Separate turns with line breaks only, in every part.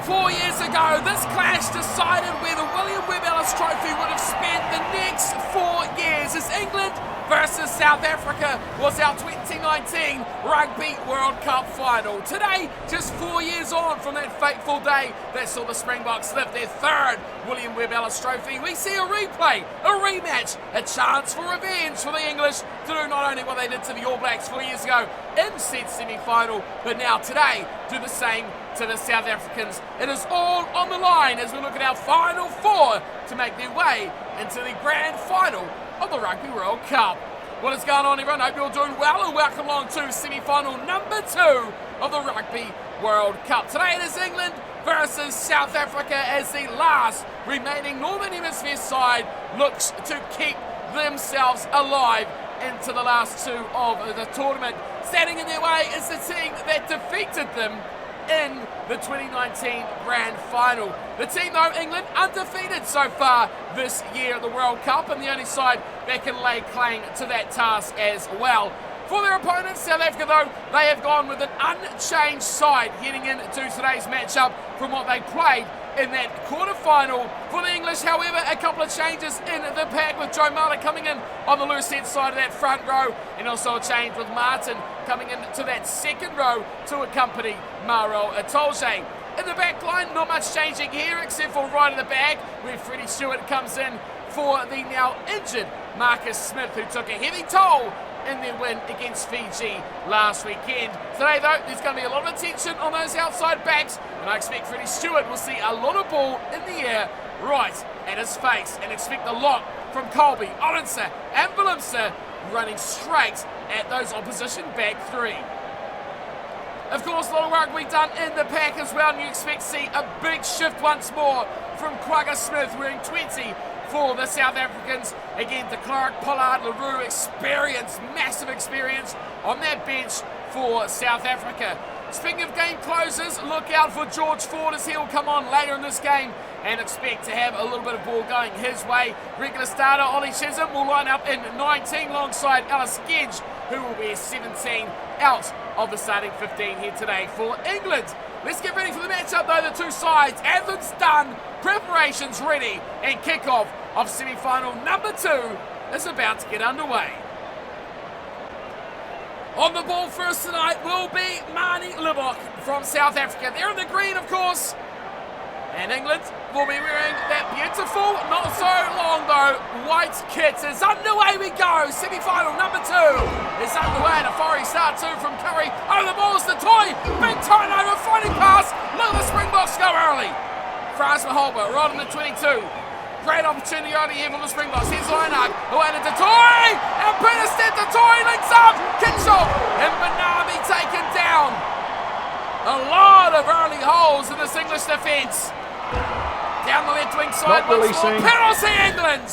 4 years ago, this clash decided where the William Webb Ellis Trophy would have spent the next 4 years, as England versus South Africa was our 2019 Rugby World Cup final. Today, just 4 years on from that fateful day that saw the Springboks lift their third William Webb Ellis Trophy, we see a replay, a rematch, a chance for revenge for the English to do not only what they did to the All Blacks 4 years ago in said semi-final, but now today do the same to the South Africans. It is all on the line as we look at our final four to make their way into the grand final of the Rugby World Cup. What is going on, everyone? Hope you're doing well, and welcome along to semi-final number 2 of the Rugby World Cup. Today it is England versus South Africa as the last remaining Northern Hemisphere side looks to keep themselves alive into the last two of the tournament. Standing in their way is the team that defeated them in the 2019 Grand Final. The team, though, England, undefeated so far this year at the World Cup, and the only side that can lay claim to that task as well. For their opponents, South Africa, though, they have gone with an unchanged side heading into today's matchup from what they played in that quarter-final. For the English, however, a couple of changes in the pack, with Joe Marler coming in on the loose head side of that front row, and also a change with Martin coming into that second row to accompany Maro Atolje. In the back line, not much changing here except for right at the back, where Freddie Stewart comes in for the now injured Marcus Smith, who took a heavy toll in their win against Fiji last weekend. Today, though, there's going to be a lot of attention on those outside backs, and I expect Freddie Stewart will see a lot of ball in the air right at his face, and expect a lot from Colby, Olense and Willemse running straight at those opposition back three. Of course, a lot of rugby done in the pack as well, and you expect to see a big shift once more from Quagga Smith wearing 20 for the South Africans. Again, de Klerk, Pollard, LaRue, experience, massive experience on that bench for South Africa. Speaking of game closers, look out for George Ford as he'll come on later in this game and expect to have a little bit of ball going his way. Regular starter Ollie Chisholm will line up in 19 alongside Alice Gedge, who will be 17 out of the starting 15 here today for England. Let's get ready for the matchup, though. The two sides, anthems done, preparations ready, and kickoff of semi-final number 2 is about to get underway. On the ball first tonight will be Marnie Libbok from South Africa. They're in the green, of course, and England will be wearing that beautiful, not so long though, white kit. As underway we go. Semi-final number 2 is underway, and a fiery start too from Curry. Over the balls to Toy. Big turnover, floating pass. Look at the Springboks go early. Frans Maholba right on the 22. Great opportunity early here from the Springboks. Here's Leinak, away to Toy, and Peter Stedt to Toy, links up. Kinshop and Banabi taken down. A lot of early holes in this English defence. Down the left wing side once more. Penalty England.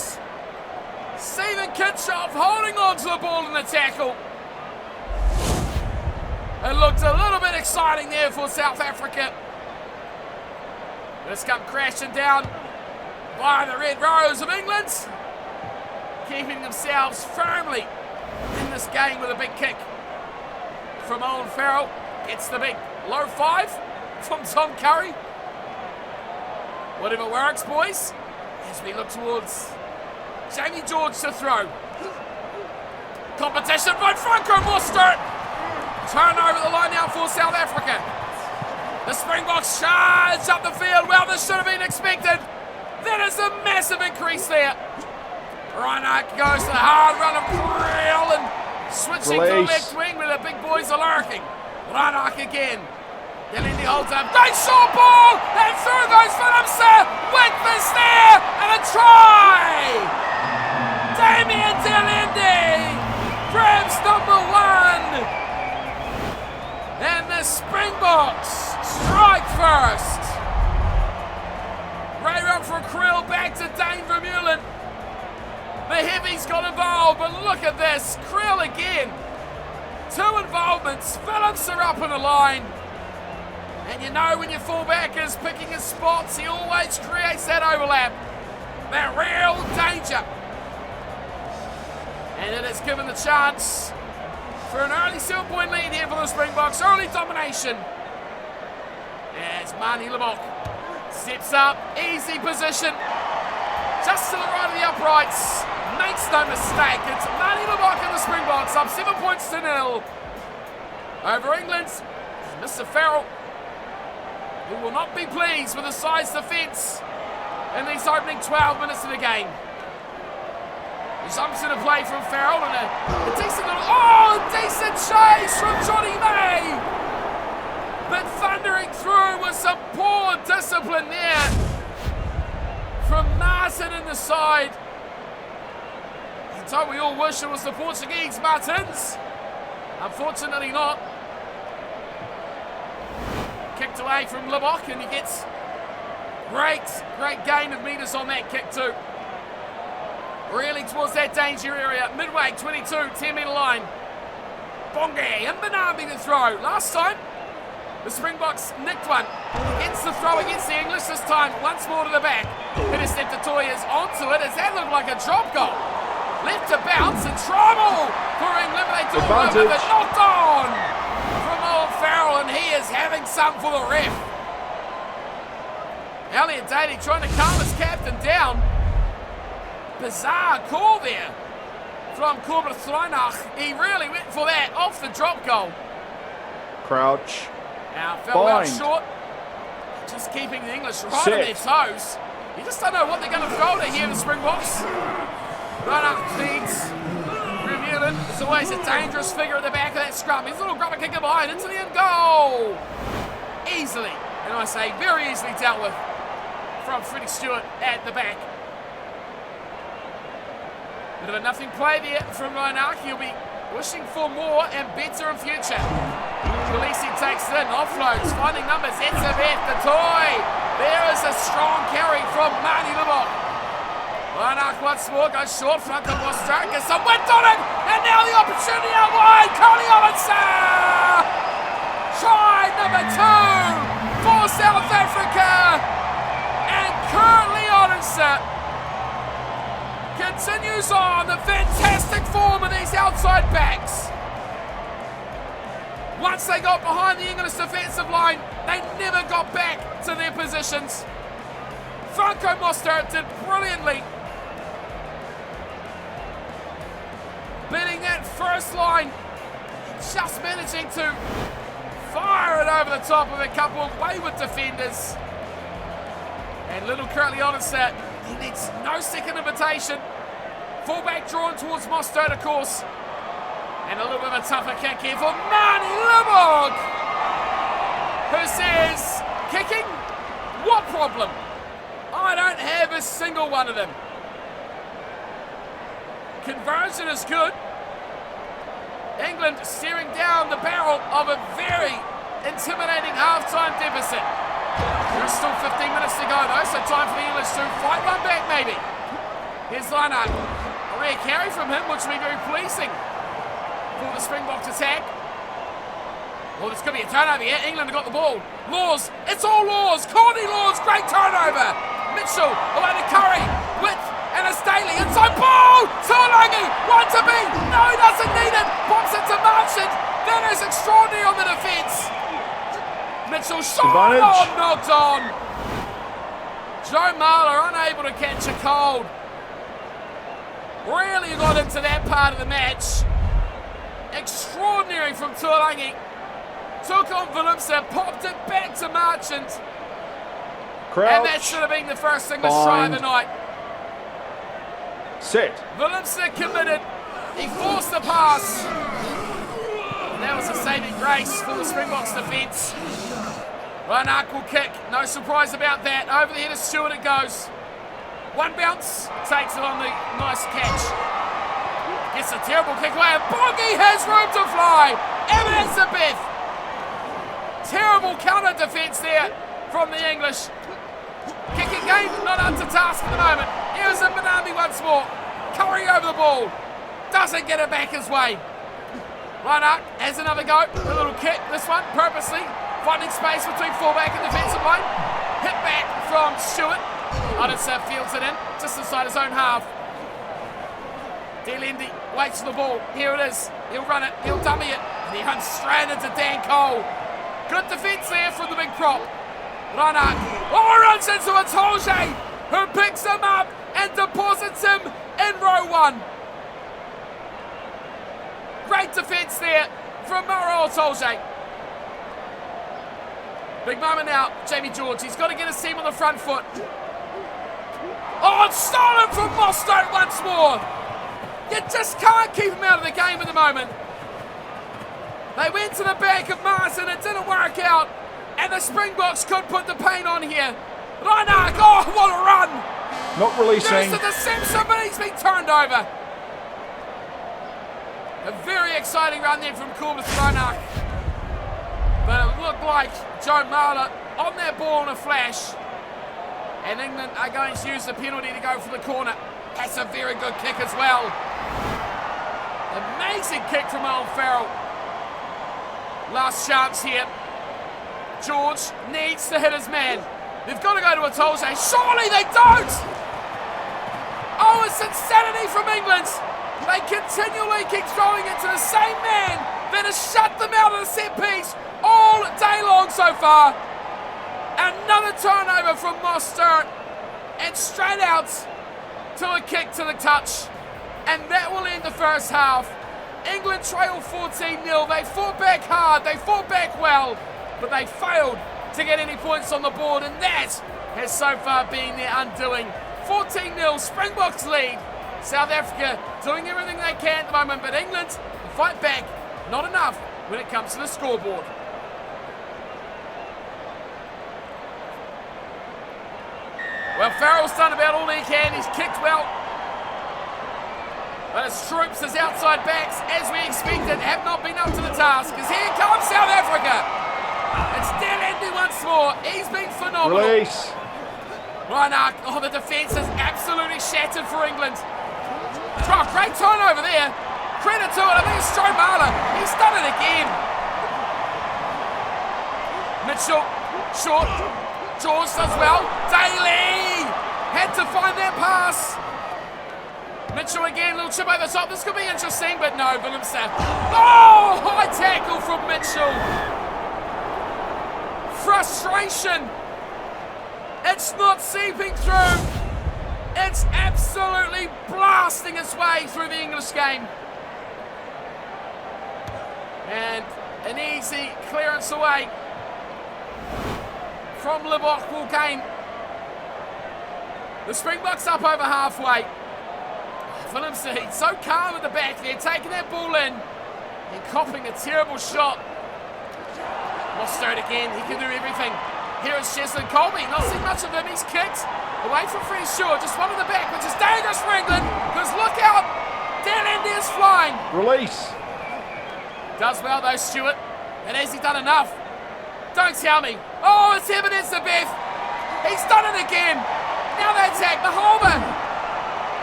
Stephen Kinshop holding on to the ball in the tackle. It looked a little bit exciting there for South Africa. Let's come crashing down by the Red Rose of England, keeping themselves firmly in this game with a big kick from Owen Farrell. Gets the big low 5 from Tom Curry. Whatever works, boys, as we look towards Jamie George to throw. Competition by Franco Mostert. Turnover the line now for South Africa. The Springboks charge up the field. Well, this should have been expected. That is a massive increase there. Reinhardt goes to the hard run of Brill and switching to the left wing where the big boys are lurking. Reinhardt again. Delindi holds up. Nice short ball! And through goes Willemse with the snare and a try! Damien Delindi grabs number 1. And the Springboks strike first. Great run from Krill, back to Dane Vermeulen. The heavies got involved, but look at this. Krill again. 2 involvements. Phillips are up in the line. And you know when your fullback is picking his spots, he always creates that overlap. That real danger. And it has given the chance for an early 7-point lead here for the Springboks. Early domination. As Mani Lebok steps up, easy position, just to the right of the uprights. Makes no mistake, it's Mani Lebok and the Springboks up 7 points to 0 over England. Mr. Farrell, who will not be pleased with the side's defence in these opening 12 minutes of the game. He jumps into play from Farrell and a decent chase from Johnny May. But thundering through with some poor discipline there from Martin in the side. And so we all wish it was the Portuguese Martins. Unfortunately not. Kicked away from Lebok, and he gets great gain of metres on that kick too. Really towards that danger area. Midway, 22, 10-metre line. Bonge and Benambi to throw. Last time, the Springboks nicked one. Gets the throw against the English this time. Once more to the back. Interceptor Toyas onto it. Does that look like a drop goal? Left to bounce and trouble for England. They do it over, but knocked on from old Farrell, and he is having some for the ref. Elliot Daly trying to calm his captain down. Bizarre call there from Corbett Threinach. He really went for that off the drop goal.
Crouch.
Now fell out short. Just keeping the English right on their toes. You just don't know what they're going to throw to here, the Springboks. Right up feeds. Remulan is always a dangerous figure at the back of that scrum. His little grubber kicker behind into the end goal. Easily, and I say very easily dealt with from Freddie Stewart at the back. Bit of a nothing play there from Reinach. He'll be wishing for more and better in future. Khaleesi takes it in, offloads, finding numbers. Etzebeth, the toy. There is a strong carry from Mani Lebok. Reinach once more goes short. Franco Mostert gets some width on it. And now the opportunity out wide. Carly Ollenser. Try number 2 for South Africa. And currently Ollenser continues on the fantastic form of these outside backs. Once they got behind the English defensive line, they never got back to their positions. Franco Mostert did brilliantly, beating that first line, just managing to fire it over the top of a couple of wayward defenders. And little Curtly Ollenser, he needs no second invitation. Fullback drawn towards Mostert, of course. And a little bit of a tougher kick here for Mani Lebok, who says, kicking? What problem? I don't have a single one of them. Conversion is good. England staring down the barrel of a very intimidating half-time deficit. There's still 15 minutes to go though, so time for the English to fight one back maybe. Here's Leinart. A rare carry from him, which will be very pleasing for the Springboks attack. Well, there's going to be a turnover here. England have got the ball. Laws, it's all Laws. Corny Laws, great turnover. Mitchell, away to Curry, width, and a Staley. Inside ball, Tuolangi, one to be. No, he doesn't need it. Pops it to Marchant. That is extraordinary on the defence. Mitchell shot on, knocked on. Joe Marler unable to catch a cold. Really got into that part of the match. Extraordinary from Tuolangi. Took on Willemse, popped it back to Marchant.
Crouch.
And that should have been the first English try of the night.
Set.
Willemse committed. He forced the pass. And that was a saving grace for the Springboks defence. Reinach will kick. No surprise about that. Over the head of Stewart it goes. One bounce. Takes it on the nice catch. Gets a terrible kick away. And Bongi has room to fly. Evan Etzebeth. Terrible counter defence there from the English. Kicking game not up to task at the moment. Here's a Benambi once more. Curry over the ball. Doesn't get it back his way. Reinach has another go. A little kick. This one purposely finding space between fullback and defensive line. Hit back from Stewart. Ollenser fields it in just inside his own half. Delendi waits for the ball. Here it is. He'll run it. He'll dummy it. And he hunts straight into Dan Cole. Good defence there from the big prop. Reinach. Oh, runs into a Tolje, who picks him up and deposits him in row 1. Great defence there from Maro Tolje. Big moment now, Jamie George. He's got to get his team on the front foot. Oh, it's stolen from Mostert once more. You just can't keep him out of the game at the moment. They went to the back of Martin, it didn't work out, and the Springboks could put the pain on here. Reinach, oh, what a run!
Not releasing.
There's the deception, but he's been turned over. A very exciting run there from Corbus Reinach. But it looked like Joe Marler on that ball in a flash. And England are going to use the penalty to go for the corner. That's a very good kick as well. Amazing kick from Owen Farrell. Last chance here. George needs to hit his man. They've got to go to a Tolje. Surely they don't! Oh, it's insanity from England. They continually keep throwing it to the same man that has shut them out of the set piece all day long so far. Another turnover from Mostert, and straight out to a kick to the touch. And that will end the first half. England trail 14-0. They fought back hard, they fought back well, but they failed to get any points on the board, and that has so far been their undoing. 14-0, Springboks lead. South Africa doing everything they can at the moment, but England fight back. Not enough when it comes to the scoreboard. Well, Farrell's done about all he can. He's kicked well. But his troops, his outside backs, as we expected, have not been up to the task. Because here comes South Africa. It's Dan Andy once more. He's been phenomenal.
Release.
Reinach, oh, the defence is absolutely shattered for England. Oh, great turnover there. Credit to it. I think it's Joe Marler. He's done it again. Mitchell, short. George does well. Daly had to find that pass. Mitchell again, little chip over the top. This could be interesting, but no, Willemse. Oh, high tackle from Mitchell. Frustration. It's not seeping through. It's absolutely blasting its way through the English game. And an easy clearance away from Libbok will gain. The Springboks up over halfway. Willemse, he's so calm at the back there, taking that ball in and copping a terrible shot. Mostert again, he can do everything. Here is Cheslin Colby, not seen much of him, he's kicked away from Freddie Shaw, just one in the back, which is dangerous for England, because look out, Dan Andy is flying.
Release.
Does well though, Stewart, and has he done enough? Don't tell me. Oh, it's evidence of Beth. He's done it again. Now they attack Mahoman.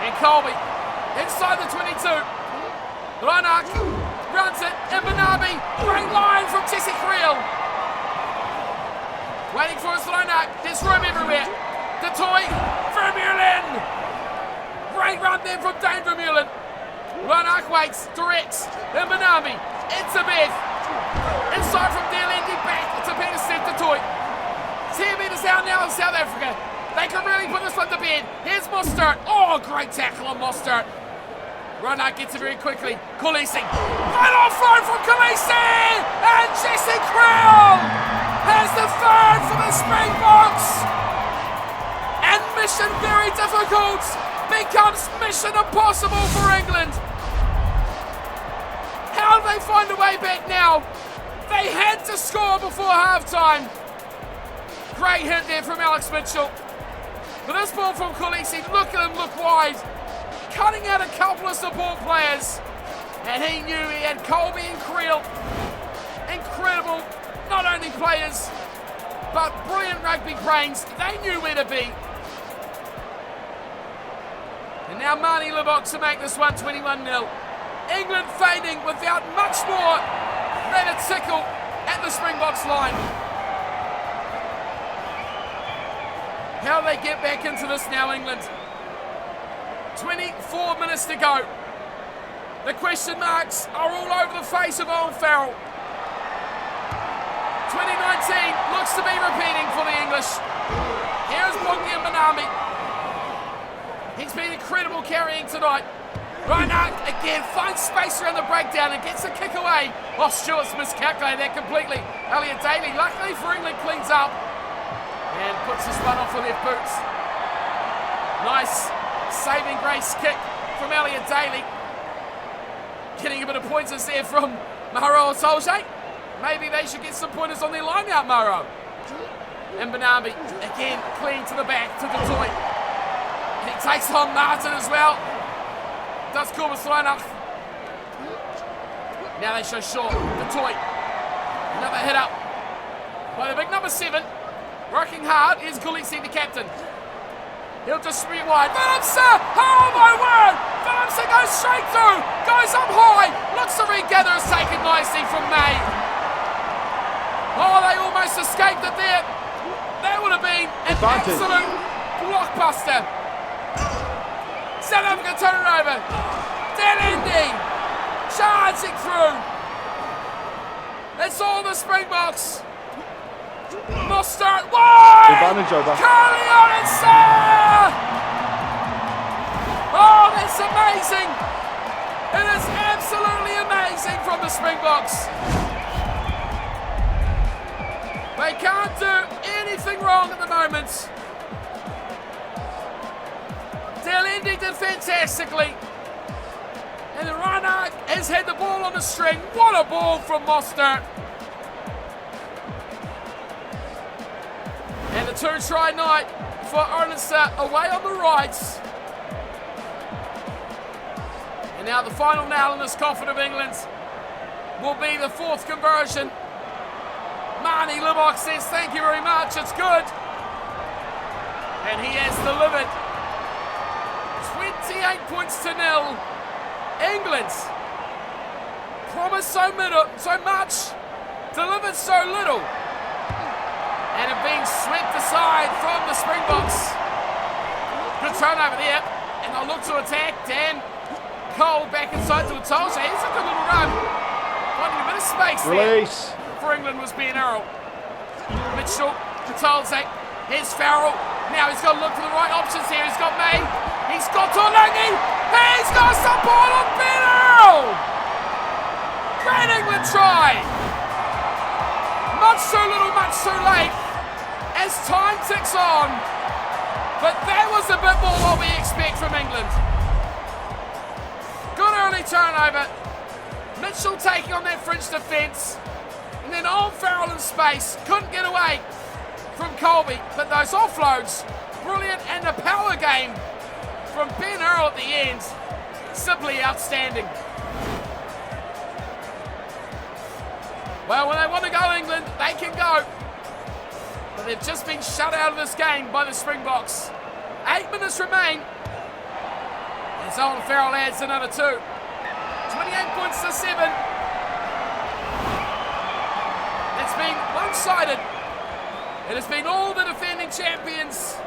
And Colby inside the 22. Reinach runs it. Mbanabi. Great line from Jesse Creel. Waiting for his Reinach. There's room everywhere. De Toy. Vermeulen. Great run there from Dane Vermeulen. Reinach waits. Directs. Mbanabi. It's a Beth. Inside from Delandy back to Peter Seth-Toy. 10 metres out now in South Africa. They can really put this one to bed. Here's Mostert. Oh, great tackle on Mostert. Reinach gets it very quickly. Khaleesi. Right off throw from Khaleesi! And Jesse Creel has the third for the Springboks. And mission very difficult becomes mission impossible for England. How do they find a way back now? They had to score before halftime. Great hit there from Alex Mitchell. But this ball from Khaleesi, look at him look wide. Cutting out a couple of support players. And he knew he had Colby and Creel. Incredible, not only players, but brilliant rugby brains. They knew where to be. And now Marnie Libbok to make this one 21-0. England fading without much more than a tickle at the Springboks line. How do they get back into this now, England? 24 minutes to go. The question marks are all over the face of Owen Farrell. 2019 looks to be repeating for the English. Here's Mbonambi. He's been incredible carrying tonight. Reinhardt again finds space around the breakdown and gets a kick away. Oh, Stewart's miscalculated that completely. Elliot Daly, luckily for England, cleans up and puts this one off with left boots. Nice saving grace kick from Elliot Daly. Getting a bit of pointers there from Maro Solskjaer. Maybe they should get some pointers on their line out, Maro. And Mbonambi again clean to the back to the toy. He takes on Martin as well. Does Corbus line up. Now they show short. The toy. Another hit up by the big number 7. Working hard is Gulisi, the captain. He'll just spring wide. Phillipsen! Oh my word! Phillipsen goes straight through. Goes up high. Looks to regather. Is taken nicely from May. Oh, they almost escaped it there. That would have been an absolute blockbuster. South Africa turn it over. Delindi charging through. It's all the Springboks. Mostert wide.
Advantage over.
Curly on and Sarr. Oh, that's amazing. It is absolutely amazing from the Springboks. They can't do anything wrong at the moment. Delindi did fantastically. And Reinhardt has had the ball on the string. What a ball from Mostert. And the 2-try night for Arnessa away on the right. And now the final nail in this coffin of England will be the 4th conversion. Marnie Libok says thank you very much, it's good. And he has delivered. 28 points to 0. England promised so much, delivered so little, and have been swept aside from the Springboks. Good turnover there, and they'll look to attack. Dan Cole back inside to Atolje. He's a good little run, finding a bit of space
Release.
there for England was Ben Earl. Mitchell, Atolje, here's Farrell. Now he's got to look for the right options here. He's got May. He's got Torlangi. He's got some ball on Ben Earl. Great England try. Much too little, much too late as time ticks on. But that was a bit more what we expect from England. Good early turnover. Mitchell taking on that fringe defence. And then on Farrell in space. Couldn't get away from Colby. But those offloads, brilliant. And the power game from Ben Earl at the end, simply outstanding. Well, when they want to go England, they can go. But they've just been shut out of this game by the Springboks. 8 minutes remain. As Owen Farrell adds another 2. 28 points to 7. It's been one-sided. It has been all the defending champions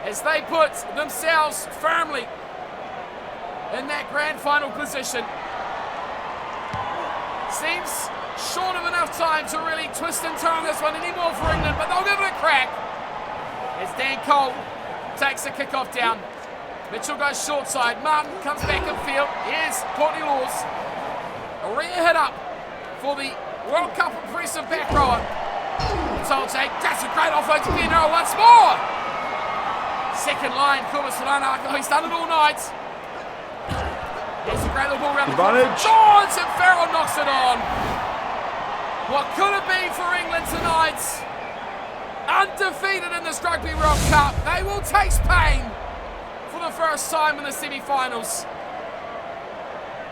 as they put themselves firmly in that grand final position. Seems short of enough time to really twist and turn this one anymore for England, but they'll give it a crack as Dan Cole takes the kickoff down. Mitchell goes short side. Martin comes back in field. Here's Courtney Laws. A rear hit up for the World Cup impressive back rower. Solskjaer, that's a great offload to Ben Earl once more. Second line, Corbus he's done it all night. Here's a great little ball around the corner. George and Farrell knocks it on. What could have been for England tonight? Undefeated in this Rugby World Cup. They will taste pain for the first time in the semi-finals.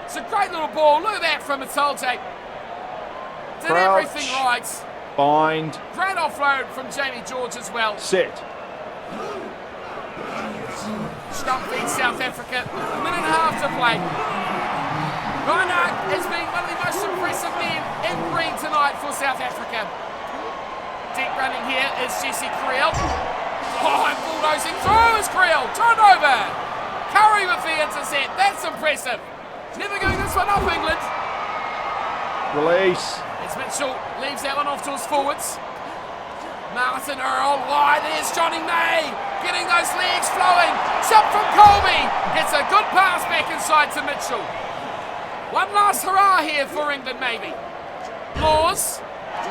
It's a great little ball. Look at that from Atolje. Did
Crouch.
everything right.
Bind.
Great offload from Jamie George as well.
Sit.
Scrum feeds South Africa. A minute and a half to play. Reinhardt has been one of the most impressive men in green tonight for South Africa. Deep running here is Jesse Creel. Oh, and bulldozing through is Creel. Turnover. Curry with the intercept. That's impressive. Never giving this one up, England.
Release.
As Mitchell leaves that one off to his forwards. Martin Earl wide, there's Johnny May, getting those legs flowing. Shot from Colby, gets a good pass back inside to Mitchell. One last hurrah here for England maybe. Laws,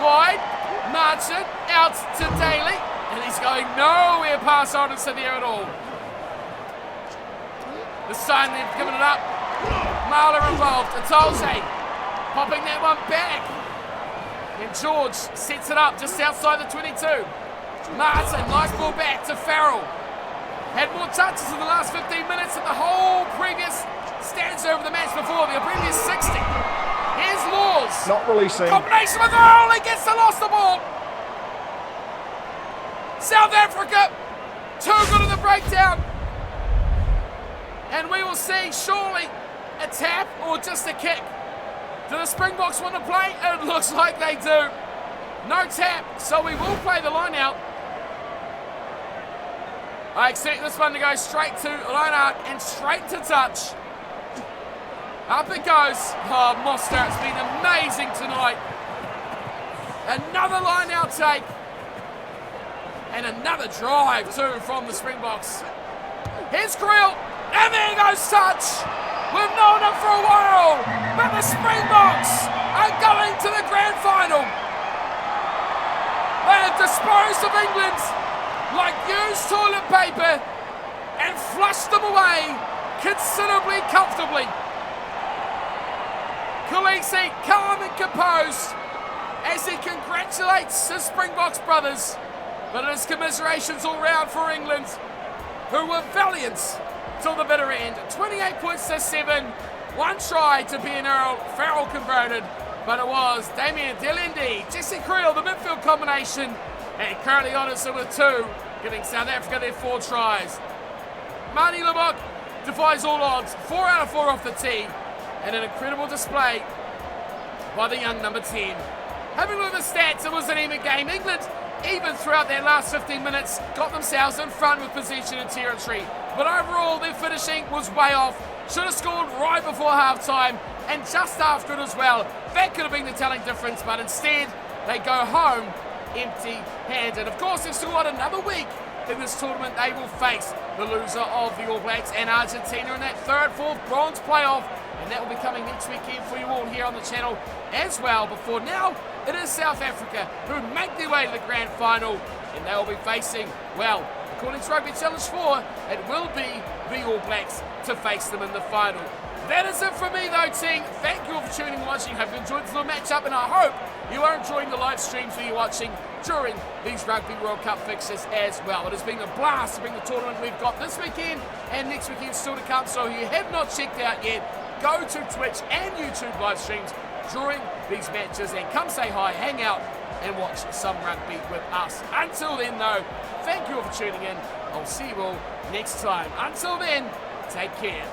wide, Martin, out to Daly, and he's going nowhere past Anderson there at all. This time they've given it up. Marler involved, Atolze, popping that one back. And George sets it up just outside the 22. Martin, nice ball back to Farrell. Had more touches in the last 15 minutes than the whole previous stands over the match before, the previous 60. Here's Laws.
Not releasing.
Combination with Earl, he gets the lost the ball. South Africa, too good in the breakdown. And we will see surely a tap or just a kick. Do the Springboks want to play? It looks like they do. No tap, so we will play the line out. I expect this one to go straight to line out and straight to touch. Up it goes. Oh, Mostert's been amazing tonight. Another line out take. And another drive too from the Springboks. Here's Creel. And there goes touch. We've known it for a while, but the Springboks are going to the grand final. They have disposed of England like used toilet paper and flushed them away considerably comfortably. Khaleesi calm and composed as he congratulates his Springboks brothers, but it is commiserations all round for England, who were valiant till the bitter end. 28 points to 7. One try to Ben Earl. Farrell converted, but it was Damien Delindi, Jesse Creel, the midfield combination, and currently Anderson with 2, giving South Africa their 4 tries. Marty Lubbock defies all odds. 4 out of 4 off the tee, and an incredible display by the young number 10. Having a look at the stats, it was an even game. England, even throughout their last 15 minutes, got themselves in front with possession and territory. But overall, their finishing was way off. Should have scored right before halftime and just after it as well. That could have been the telling difference, but instead, they go home empty-handed. Of course, they've still got another week in this tournament. They will face the loser of the All Blacks and Argentina in that 3rd, 4th bronze playoff. And that will be coming next weekend for you all here on the channel as well. But for now, it is South Africa who make their way to the grand final, and they will be facing, well, according to Rugby Challenge 4, it will be the All Blacks to face them in the final. That is it for me though, team. Thank you all for tuning and watching. Hope you enjoyed this little matchup, and I hope you are enjoying the live streams that you're watching during these Rugby World Cup fixtures as well. It has been a blast to bring the tournament we've got this weekend and next weekend still to come. So if you have not checked out yet, go to Twitch and YouTube live streams during these matches and come say hi, hang out, and watch some rugby with us. Until then though, thank you all for tuning in. I'll see you all next time. Until then, take care.